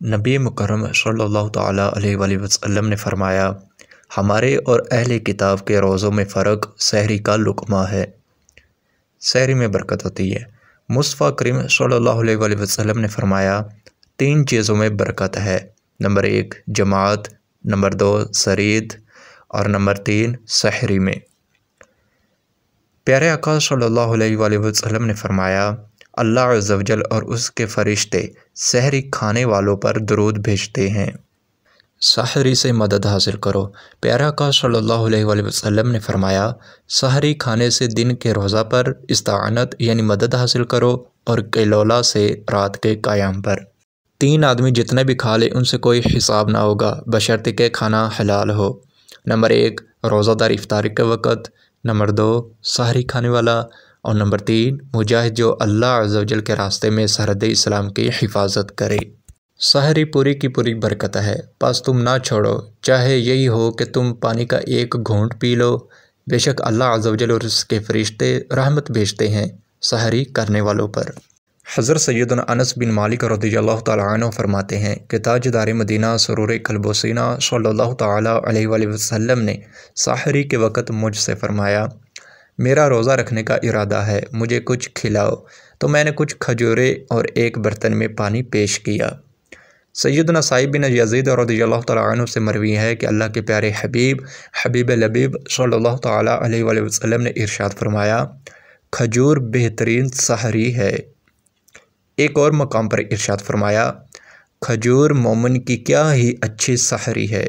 نبی مکرم صلی اللہ تعالیٰ علیہ وآلہ وسلم نے فرمایا، ہمارے اور اہل کتاب کے روزوں میں فرق سحری کا لقمہ ہے۔ سحری میں برکت ہوتی ہے۔ مصطفیٰ کریم صلی اللہ علیہ وآلہ وسلم نے فرمایا، 3 چیزوں میں برکت ہے۔ نمبر 1 جماعت، نمبر 2 سرید، اور نمبر 3 سحری میں۔ پیارے آقا صلی اللہ علیہ وآلہ وسلم نے فرمایا، اللہ عز و جل اور اس کے فرشتے سحری کھانے والوں پر درود بھیجتے ہیں۔ سحری سے مدد حاصل کرو۔ پیارے آقا صلی اللہ علیہ وآلہ وسلم نے فرمایا، سحری کھانے سے دن کے روزہ پر استعانت یعنی مدد حاصل کرو، اور قیلولہ سے رات کے قیام پر۔ 3 آدمی جتنے بھی کھا لے ان سے کوئی حساب نہ ہوگا بشرطے کہ کھانا حلال ہو۔ نمبر 1 روزہ دار افطاری کے وقت، نمبر 2 سحری کھانے والا، اور نمبر 3 مجاہد جو اللہ عز و جل کے راستے میں سرحد اسلام کی حفاظت کرے۔ سحری پوری کی پوری برکت ہے، پس تم نہ چھوڑو، چاہے یہی ہو کہ تم پانی کا ایک گھونٹ پی لو۔ بے شک اللہ عز و جل اور اس کے فرشتے رحمت بھیجتے ہیں سحری کرنے والوں پر۔ حضرت سیدنا انس بن مالک رضی اللہ تعالیٰ عنہ فرماتے ہیں کہ تاجدار مدینہ سرور قلب و سینہ صلی اللہ تعالیٰ علیہ وآلہ وسلم نے سحری کے وقت مجھ سے فرمایا، میرا روزہ رکھنے کا ارادہ ہے، مجھے کچھ کھلاؤ۔ تو میں نے کچھ کھجوریں اور ایک برتن میں پانی پیش کیا۔ سیدنا سعید بن یزید رضی اللہ تعالیٰ عنہ سے مروی ہے کہ اللہ کے پیارے حبیب لبیب صلی اللہ تعالیٰ علیہ وآلہ وسلم نے ارشاد فرمایا، کھجور بہترین سحری ہے۔ ایک اور مقام پر ارشاد فرمایا، کھجور مومن کی کیا ہی اچھی سحری ہے۔